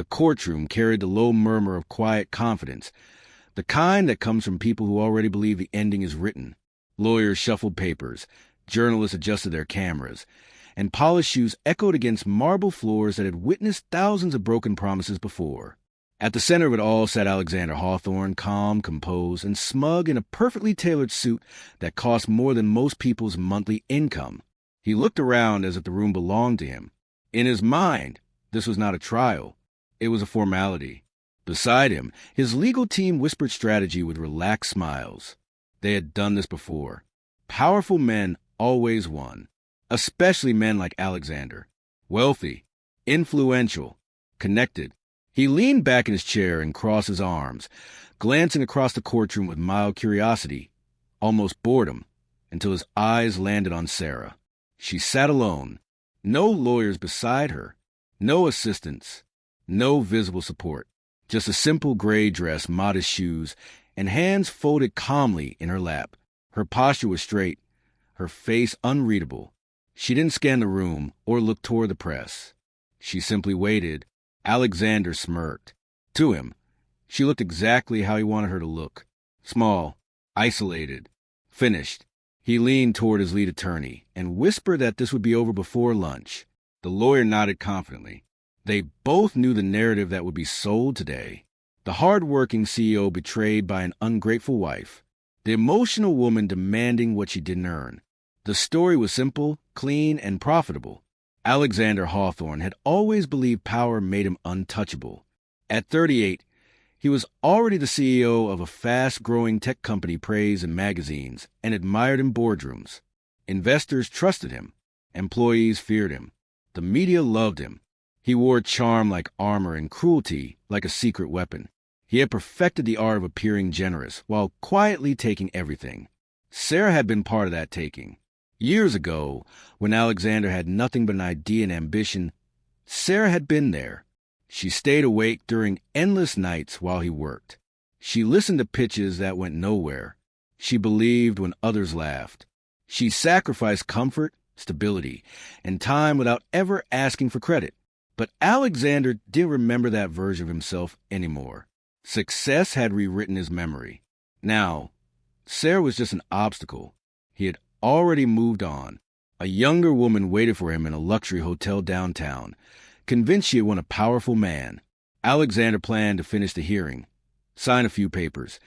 The courtroom carried the low murmur of quiet confidence, the kind that comes from people who already believe the ending is written. Lawyers shuffled papers, journalists adjusted their cameras, and polished shoes echoed against marble floors that had witnessed thousands of broken promises before. At the center of it all sat Alexander Hawthorne, calm, composed, and smug in a perfectly tailored suit that cost more than most people's monthly income. He looked around as if the room belonged to him. In his mind, this was not a trial. It was a formality. Beside him, his legal team whispered strategy with relaxed smiles. They had done this before. Powerful men always won, especially men like Alexander. Wealthy, influential, connected. He leaned back in his chair and crossed his arms, glancing across the courtroom with mild curiosity, almost boredom, until his eyes landed on Sarah. She sat alone, no lawyers beside her, no assistants, no visible support, just a simple gray dress, modest shoes, and hands folded calmly in her lap. Her posture was straight, her face unreadable. She didn't scan the room or look toward the press. She simply waited. Alexander smirked. To him, she looked exactly how he wanted her to look. Small, isolated, finished. He leaned toward his lead attorney and whispered that this would be over before lunch. The lawyer nodded confidently. They both knew the narrative that would be sold today. The hard-working CEO betrayed by an ungrateful wife. The emotional woman demanding what she didn't earn. The story was simple, clean, and profitable. Alexander Hawthorne had always believed power made him untouchable. At 38, he was already the CEO of a fast-growing tech company praised in magazines and admired in boardrooms. Investors trusted him. Employees feared him. The media loved him. He wore charm like armor and cruelty like a secret weapon. He had perfected the art of appearing generous while quietly taking everything. Sarah had been part of that taking. Years ago, when Alexander had nothing but an idea and ambition, Sarah had been there. She stayed awake during endless nights while he worked. She listened to pitches that went nowhere. She believed when others laughed. She sacrificed comfort, stability, and time without ever asking for credit. But Alexander didn't remember that version of himself anymore. Success had rewritten his memory. Now, Sarah was just an obstacle. He had already moved on. A younger woman waited for him in a luxury hotel downtown, convinced she had won a powerful man. Alexander planned to finish the hearing, sign a few papers,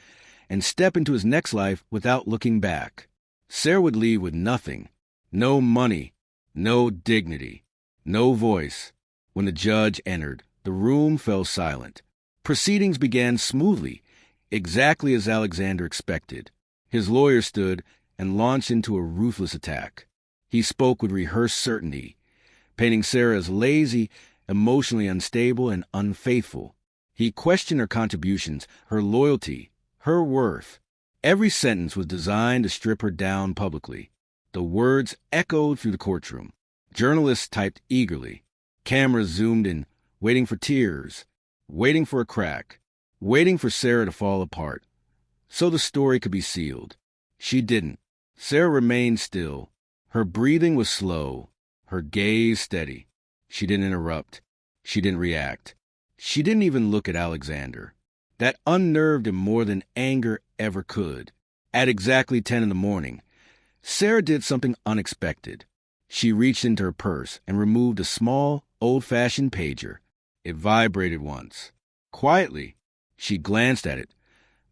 and step into his next life without looking back. Sarah would leave with nothing. No money, no dignity, no voice. When the judge entered, the room fell silent. Proceedings began smoothly, exactly as Alexander expected. His lawyer stood and launched into a ruthless attack. He spoke with rehearsed certainty, painting Sarah as lazy, emotionally unstable, and unfaithful. He questioned her contributions, her loyalty, her worth. Every sentence was designed to strip her down publicly. The words echoed through the courtroom. Journalists typed eagerly. Cameras zoomed in, waiting for tears, waiting for a crack, waiting for Sarah to fall apart, so the story could be sealed. She didn't. Sarah remained still. Her breathing was slow, her gaze steady. She didn't interrupt. She didn't react. She didn't even look at Alexander. That unnerved him more than anger ever could. At exactly 10 in the morning, Sarah did something unexpected. She reached into her purse and removed a small, old-fashioned pager. It vibrated once. Quietly, she glanced at it,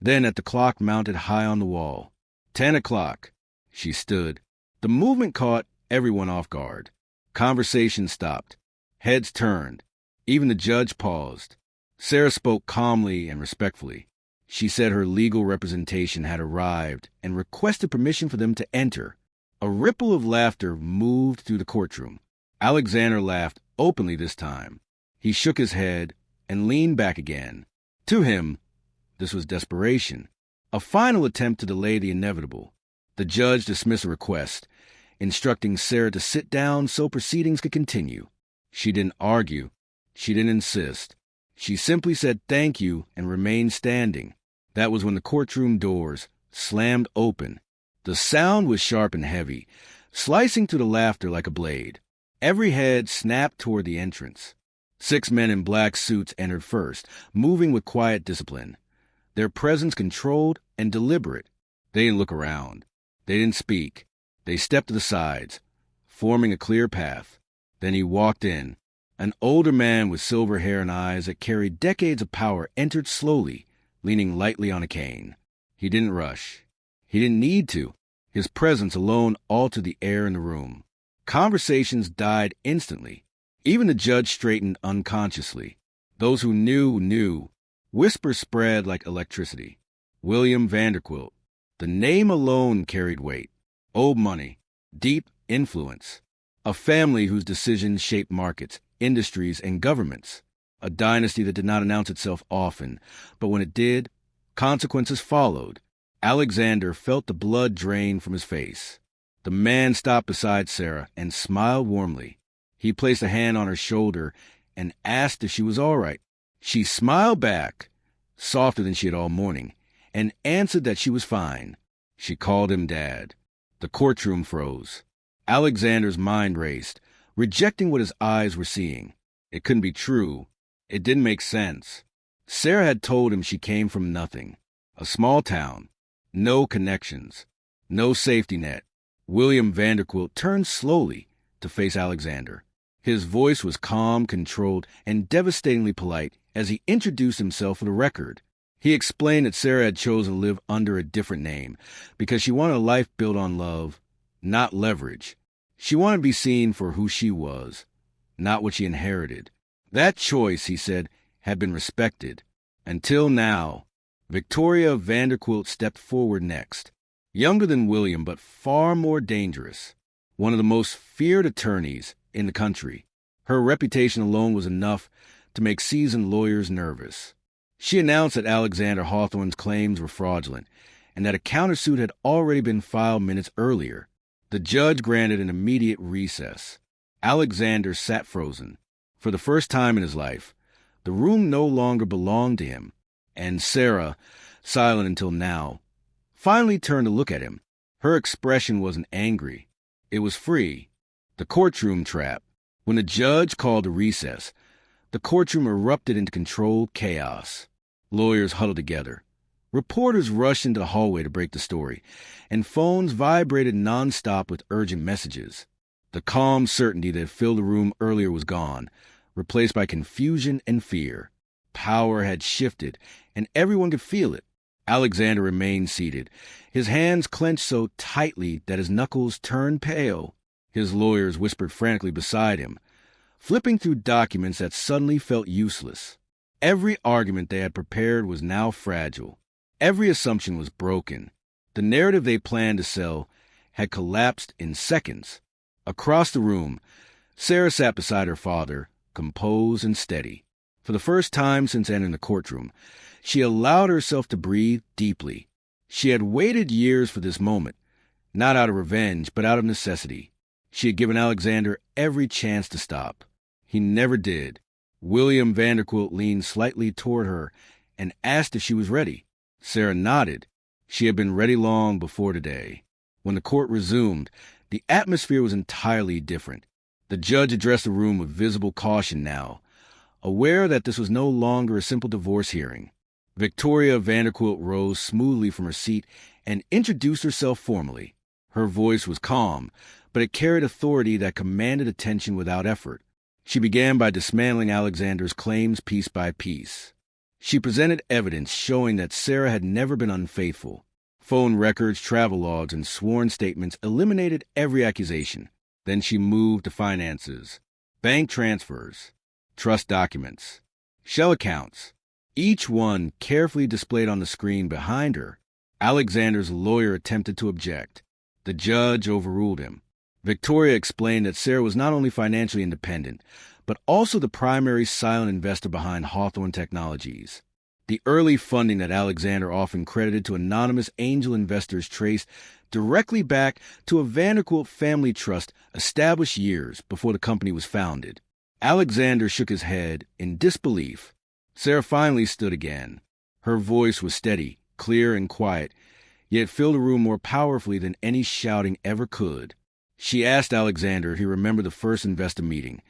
then at the clock mounted high on the wall. 10 o'clock. She stood. The movement caught everyone off guard. Conversation stopped. Heads turned. Even the judge paused. Sarah spoke calmly and respectfully. She said her legal representation had arrived and requested permission for them to enter. A ripple of laughter moved through the courtroom. Alexander laughed openly this time. He shook his head and leaned back again. To him, this was desperation, a final attempt to delay the inevitable. The judge dismissed a request, instructing Sarah to sit down so proceedings could continue. She didn't argue. She didn't insist. She simply said thank you and remained standing. That was when the courtroom doors slammed open. The sound was sharp and heavy, slicing through the laughter like a blade. Every head snapped toward the entrance. 6 men in black suits entered first, moving with quiet discipline. Their presence controlled and deliberate. They didn't look around. They didn't speak. They stepped to the sides, forming a clear path. Then he walked in. An older man with silver hair and eyes that carried decades of power entered slowly, leaning lightly on a cane. He didn't rush. He didn't need to. His presence alone altered the air in the room. Conversations died instantly. Even the judge straightened unconsciously. Those who knew. Whispers spread like electricity. William Vanderquilt. The name alone carried weight. Old money. Deep influence. A family whose decisions shaped markets, industries, and governments. A dynasty that did not announce itself often, but when it did, consequences followed. Alexander felt the blood drain from his face. The man stopped beside Sarah and smiled warmly. He placed a hand on her shoulder and asked if she was all right. She smiled back, softer than she had all morning, and answered that she was fine. She called him Dad. The courtroom froze. Alexander's mind raced, rejecting what his eyes were seeing. It couldn't be true. It didn't make sense. Sarah had told him she came from nothing. A small town. No connections. No safety net. William Vanderquilt turned slowly to face Alexander. His voice was calm, controlled, and devastatingly polite as he introduced himself for the record. He explained that Sarah had chosen to live under a different name because she wanted a life built on love, not leverage. She wanted to be seen for who she was, not what she inherited. That choice, he said, had been respected. Until now. Victoria Vanderquilt stepped forward next. Younger than William, but far more dangerous. One of the most feared attorneys in the country. Her reputation alone was enough to make seasoned lawyers nervous. She announced that Alexander Hawthorne's claims were fraudulent and that a countersuit had already been filed minutes earlier. The judge granted an immediate recess. Alexander sat frozen. For the first time in his life, the room no longer belonged to him, and Sarah, silent until now, finally turned to look at him. Her expression wasn't angry. It was free. The courtroom trap. When the judge called a recess, the courtroom erupted into controlled chaos. Lawyers huddled together. Reporters rushed into the hallway to break the story, and phones vibrated nonstop with urgent messages. The calm certainty that had filled the room earlier was gone, replaced by confusion and fear. Power had shifted, and everyone could feel it. Alexander remained seated, his hands clenched so tightly that his knuckles turned pale. His lawyers whispered frantically beside him, flipping through documents that suddenly felt useless. Every argument they had prepared was now fragile. Every assumption was broken. The narrative they planned to sell had collapsed in seconds. Across the room, Sarah sat beside her father, composed and steady. For the first time since entering the courtroom, she allowed herself to breathe deeply. She had waited years for this moment, not out of revenge, but out of necessity. She had given Alexander every chance to stop. He never did. William Vanderquilt leaned slightly toward her and asked if she was ready. Sarah nodded. She had been ready long before today. When the court resumed, the atmosphere was entirely different. The judge addressed the room with visible caution now, aware that this was no longer a simple divorce hearing. Victoria Vanderquilt rose smoothly from her seat and introduced herself formally. Her voice was calm, but it carried authority that commanded attention without effort. She began by dismantling Alexander's claims piece by piece. She presented evidence showing that Sarah had never been unfaithful. Phone records, travel logs, and sworn statements eliminated every accusation. Then she moved to finances, bank transfers, trust documents, shell accounts, each one carefully displayed on the screen behind her. Alexander's lawyer attempted to object. The judge overruled him. Victoria explained that Sarah was not only financially independent, but also the primary silent investor behind Hawthorne Technologies. The early funding that Alexander often credited to anonymous angel investors traced directly back to a Vanderquilt family trust established years before the company was founded. Alexander shook his head in disbelief. Sarah finally stood again. Her voice was steady, clear, and quiet, yet filled the room more powerfully than any shouting ever could. She asked Alexander if he remembered the first investor meeting.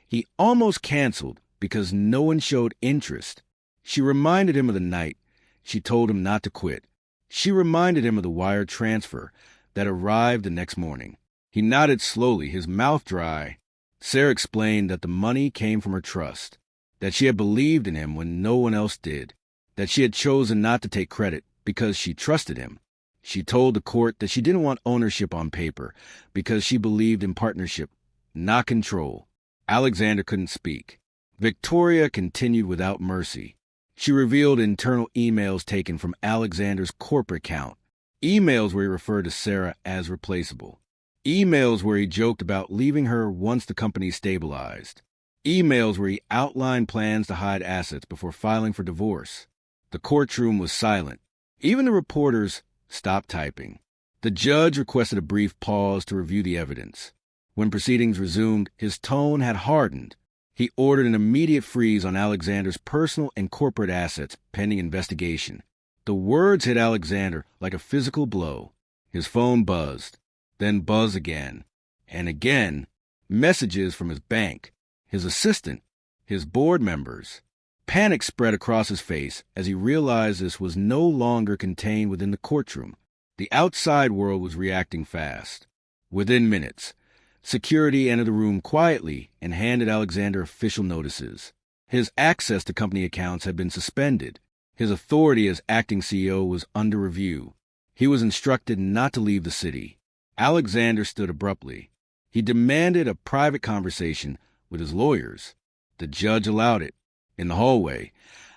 He almost canceled, because no one showed interest. She reminded him of the night she told him not to quit. She reminded him of the wire transfer that arrived the next morning. He nodded slowly, his mouth dry. Sarah explained that the money came from her trust, that she had believed in him when no one else did, that she had chosen not to take credit because she trusted him. She told the court that she didn't want ownership on paper because she believed in partnership, not control. Alexander couldn't speak. Victoria continued without mercy. She revealed internal emails taken from Alexander's corporate account, emails where he referred to Sarah as replaceable, emails where he joked about leaving her once the company stabilized, emails where he outlined plans to hide assets before filing for divorce. The courtroom was silent. Even the reporters stopped typing. The judge requested a brief pause to review the evidence. When proceedings resumed, his tone had hardened. He ordered an immediate freeze on Alexander's personal and corporate assets pending investigation. The words hit Alexander like a physical blow. His phone buzzed, then buzzed again, and again. Messages from his bank, his assistant, his board members. Panic spread across his face as he realized this was no longer contained within the courtroom. The outside world was reacting fast. Within minutes, security entered the room quietly and handed Alexander official notices. His access to company accounts had been suspended. His authority as acting CEO was under review. He was instructed not to leave the city. Alexander stood abruptly. He demanded a private conversation with his lawyers. The judge allowed it. In the hallway,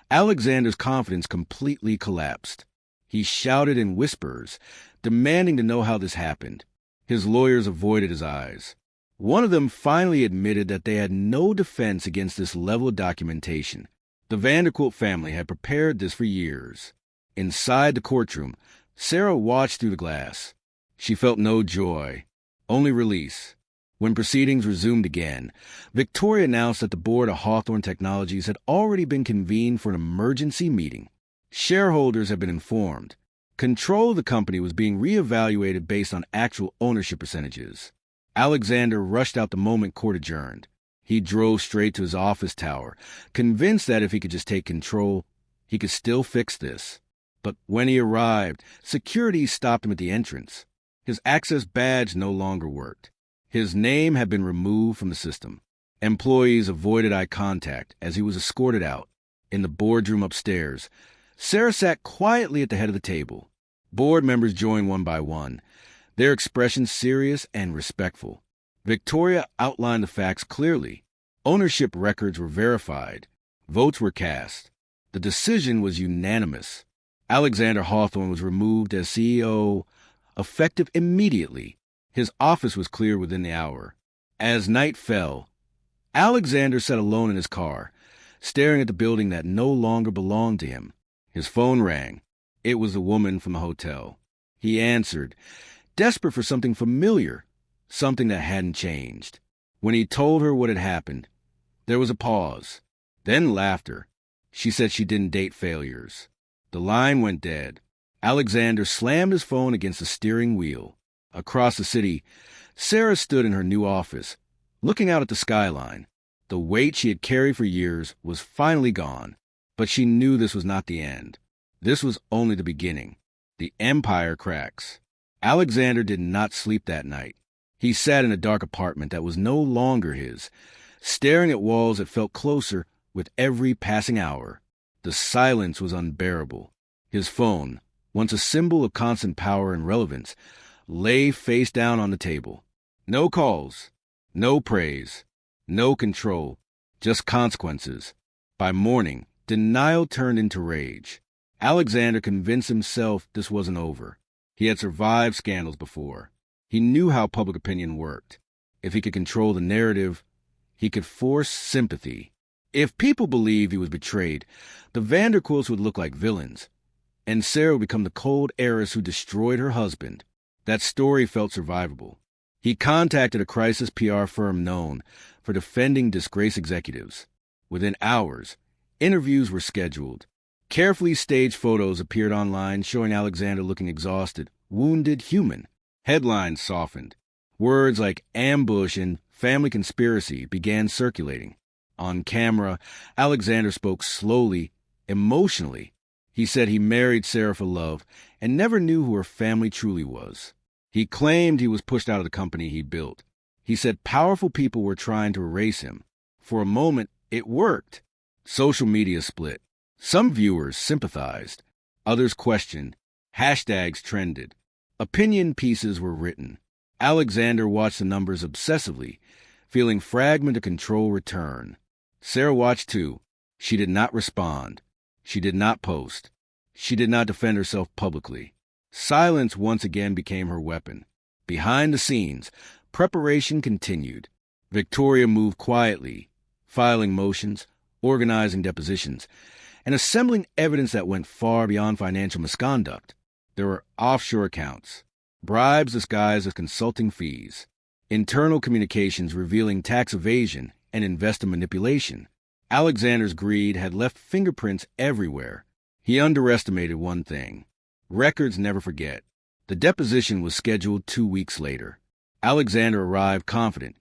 Alexander's confidence completely collapsed. He shouted in whispers, demanding to know how this happened. His lawyers avoided his eyes. One of them finally admitted that they had no defense against this level of documentation. The Vanderquilt family had prepared this for years. Inside the courtroom, Sarah watched through the glass. She felt no joy, only release. When proceedings resumed again, Victoria announced that the board of Hawthorne Technologies had already been convened for an emergency meeting. Shareholders had been informed. Control of the company was being reevaluated based on actual ownership percentages. Alexander rushed out the moment court adjourned. He drove straight to his office tower, convinced that if he could just take control, he could still fix this. But when he arrived, security stopped him at the entrance. His access badge no longer worked. His name had been removed from the system. Employees avoided eye contact as he was escorted out. In the boardroom upstairs, Sarah sat quietly at the head of the table. Board members joined one by one, their expressions serious and respectful. Victoria outlined the facts clearly. Ownership records were verified. Votes were cast. The decision was unanimous. Alexander Hawthorne was removed as CEO, effective immediately. His office was cleared within the hour. As night fell, Alexander sat alone in his car, staring at the building that no longer belonged to him. His phone rang. It was the woman from the hotel. He answered, desperate for something familiar, something that hadn't changed. When he told her what had happened, there was a pause, then laughter. She said she didn't date failures. The line went dead. Alexander slammed his phone against the steering wheel. Across the city, Sarah stood in her new office, looking out at the skyline. The weight she had carried for years was finally gone, but she knew this was not the end. This was only the beginning. The empire cracks. Alexander did not sleep that night. He sat in a dark apartment that was no longer his, staring at walls that felt closer with every passing hour. The silence was unbearable. His phone, once a symbol of constant power and relevance, lay face down on the table. No calls, no praise, no control, just consequences. By morning, denial turned into rage. Alexander convinced himself this wasn't over. He had survived scandals before. He knew how public opinion worked. If he could control the narrative, he could force sympathy. If people believed he was betrayed, the Vanderquilts would look like villains, and Sarah would become the cold heiress who destroyed her husband. That story felt survivable. He contacted a crisis PR firm known for defending disgraced executives. Within hours, interviews were scheduled. Carefully staged photos appeared online showing Alexander looking exhausted, wounded, human. Headlines softened. Words like ambush and family conspiracy began circulating. On camera, Alexander spoke slowly, emotionally. He said he married Sarah for love and never knew who her family truly was. He claimed he was pushed out of the company he built. He said powerful people were trying to erase him. For a moment, it worked. Social media split. Some viewers sympathized. Others questioned. Hashtags trended. Opinion pieces were written. Alexander watched the numbers obsessively, feeling fragment of control return. Sarah watched too. She did not respond. She did not post. She did not defend herself publicly. Silence once again became her weapon. Behind the scenes, preparation continued. Victoria moved quietly, filing motions, organizing depositions, and assembling evidence that went far beyond financial misconduct. There were offshore accounts, bribes disguised as consulting fees, internal communications revealing tax evasion and investor manipulation. Alexander's greed had left fingerprints everywhere. He underestimated one thing. Records never forget. The deposition was scheduled 2 weeks later. Alexander arrived confident,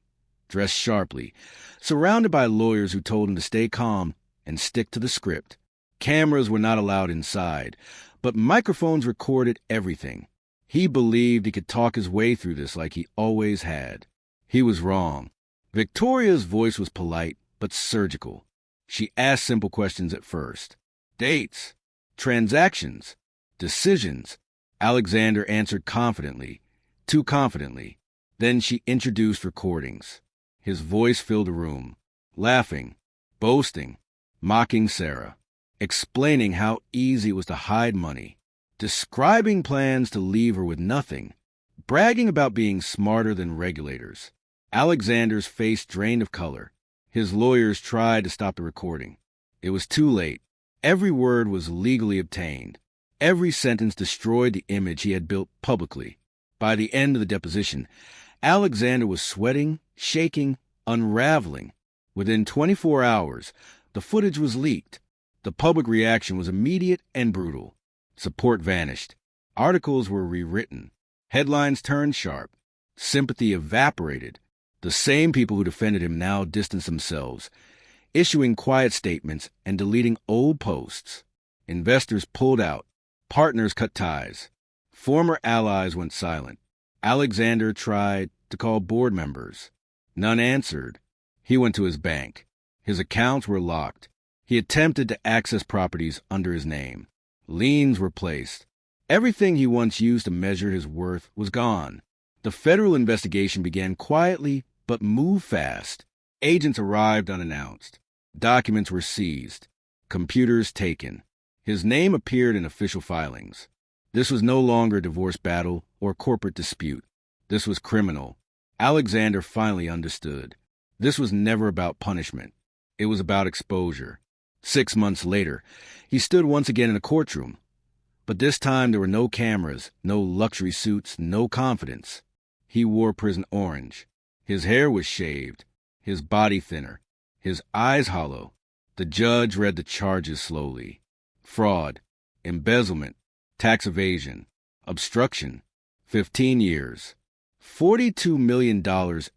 dressed sharply, surrounded by lawyers who told him to stay calm and stick to the script. Cameras were not allowed inside, but microphones recorded everything. He believed he could talk his way through this like he always had. He was wrong. Victoria's voice was polite, but surgical. She asked simple questions at first. Dates, transactions, decisions. Alexander answered confidently, too confidently. Then she introduced recordings. His voice filled the room, laughing, boasting, mocking Sarah, explaining how easy it was to hide money, describing plans to leave her with nothing, bragging about being smarter than regulators. Alexander's face drained of color. His lawyers tried to stop the recording. It was too late. Every word was legally obtained. Every sentence destroyed the image he had built publicly. By the end of the deposition, Alexander was sweating, shaking, unraveling. Within 24 hours, the footage was leaked. The public reaction was immediate and brutal. Support vanished. Articles were rewritten. Headlines turned sharp. Sympathy evaporated. The same people who defended him now distanced themselves, issuing quiet statements and deleting old posts. Investors pulled out. Partners cut ties. Former allies went silent. Alexander tried to call board members. None answered. He went to his bank. His accounts were locked. He attempted to access properties under his name. Liens were placed. Everything he once used to measure his worth was gone. The federal investigation began quietly but moved fast. Agents arrived unannounced. Documents were seized. Computers taken. His name appeared in official filings. This was no longer a divorce battle or corporate dispute. This was criminal. Alexander finally understood. This was never about punishment. It was about exposure. 6 months later, he stood once again in a courtroom. But this time there were no cameras, no luxury suits, no confidence. He wore prison orange. His hair was shaved, his body thinner, his eyes hollow. The judge read the charges slowly. Fraud, embezzlement, tax evasion, obstruction, 15 years, $42 million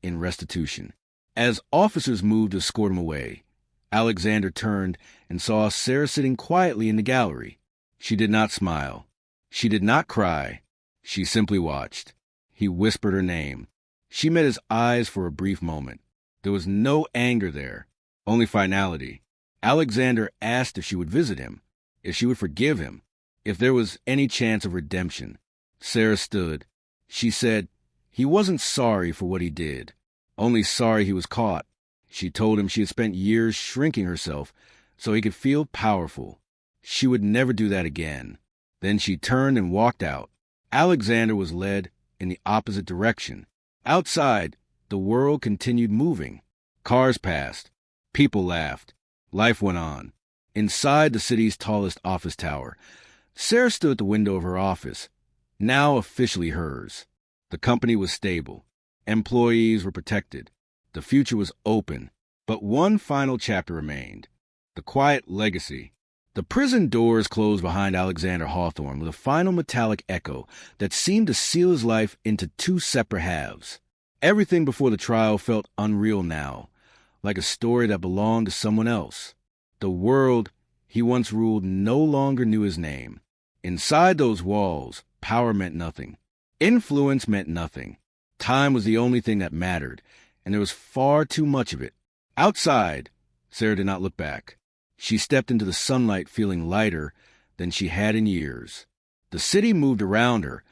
in restitution. As officers moved to escort him away, Alexander turned and saw Sarah sitting quietly in the gallery. She did not smile. She did not cry. She simply watched. He whispered her name. She met his eyes for a brief moment. There was no anger there, only finality. Alexander asked if she would visit him, if she would forgive him, if there was any chance of redemption. Sarah stood. She said he wasn't sorry for what he did, only sorry he was caught. She told him she had spent years shrinking herself so he could feel powerful. She would never do that again. Then she turned and walked out. Alexander was led in the opposite direction. Outside, the world continued moving. Cars passed. People laughed. Life went on. Inside the city's tallest office tower, Sarah stood at the window of her office, now officially hers. The company was stable. Employees were protected. The future was open. But one final chapter remained. The quiet legacy. The prison doors closed behind Alexander Hawthorne with a final metallic echo that seemed to seal his life into two separate halves. Everything before the trial felt unreal now. like a story that belonged to someone else. The world he once ruled no longer knew his name. Inside those walls, power meant nothing. Influence meant nothing. Time was the only thing that mattered, and there was far too much of it. Outside, Sarah did not look back. She stepped into the sunlight feeling lighter than she had in years. The city moved around her,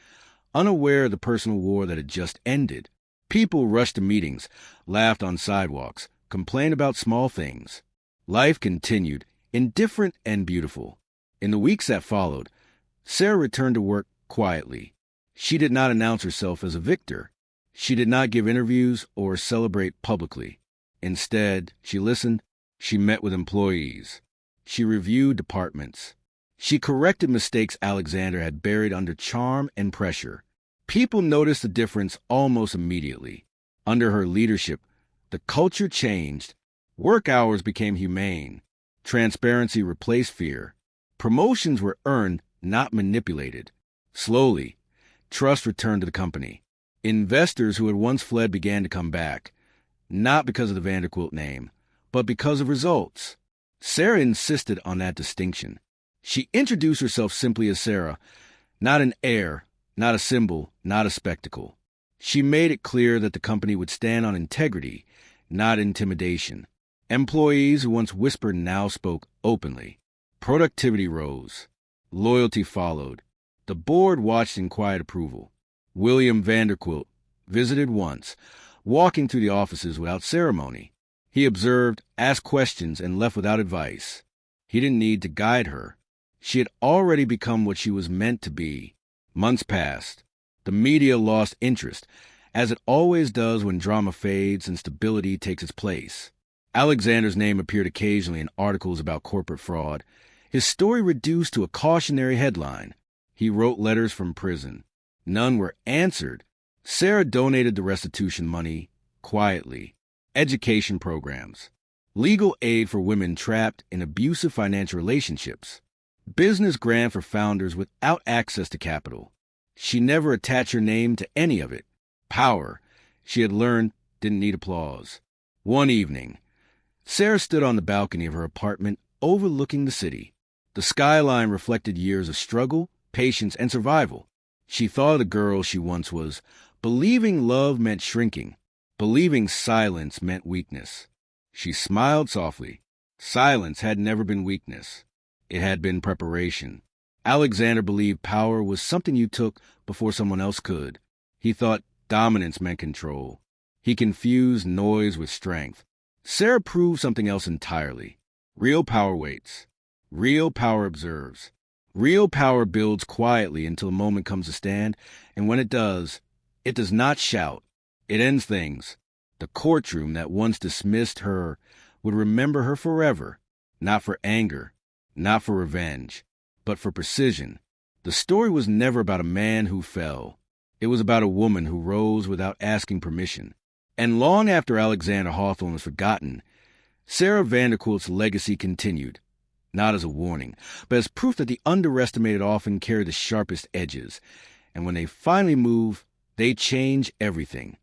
unaware of the personal war that had just ended. People rushed to meetings, laughed on sidewalks, complained about small things. Life continued, indifferent and beautiful. In the weeks that followed, Sarah returned to work quietly. She did not announce herself as a victor. She did not give interviews or celebrate publicly. Instead, she listened. She met with employees. She reviewed departments. She corrected mistakes Alexander had buried under charm and pressure. People noticed the difference almost immediately. Under her leadership, the culture changed. Work hours became humane. Transparency replaced fear. Promotions were earned, not manipulated. Slowly, trust returned to the company. Investors who had once fled began to come back, not because of the Vanderquilt name, but because of results. Sarah insisted on that distinction. She introduced herself simply as Sarah, not an heir, not a symbol, not a spectacle. She made it clear that the company would stand on integrity, not intimidation. Employees who once whispered now spoke openly. Productivity rose. Loyalty followed. The board watched in quiet approval. William Vanderquilt visited once, walking through the offices without ceremony. He observed, asked questions, and left without advice. He didn't need to guide her. She had already become what she was meant to be. Months passed. The media lost interest, as it always does when drama fades and stability takes its place. Alexander's name appeared occasionally in articles about corporate fraud. His story reduced to a cautionary headline. He wrote letters from prison. None were answered. Sarah donated the restitution money quietly. Education programs. Legal aid for women trapped in abusive financial relationships. Business grant for founders without access to capital. She never attached her name to any of it. Power, she had learned, didn't need applause. One evening, Sarah stood on the balcony of her apartment overlooking the city. The skyline reflected years of struggle, patience, and survival. She thought of the girl she once was, believing love meant shrinking, believing silence meant weakness. She smiled softly. Silence had never been weakness. It had been preparation. Alexander believed power was something you took before someone else could. He thought dominance meant control. He confused noise with strength. Sarah proved something else entirely. Real power waits. Real power observes. Real power builds quietly until a moment comes to stand, and when it does not shout. It ends things. The courtroom that once dismissed her would remember her forever, not for anger, not for revenge, but for precision. The story was never about a man who fell. It was about a woman who rose without asking permission. And long after Alexander Hawthorne was forgotten, Sarah Vanderquilt's legacy continued, not as a warning, but as proof that the underestimated often carry the sharpest edges, and when they finally move, they change everything.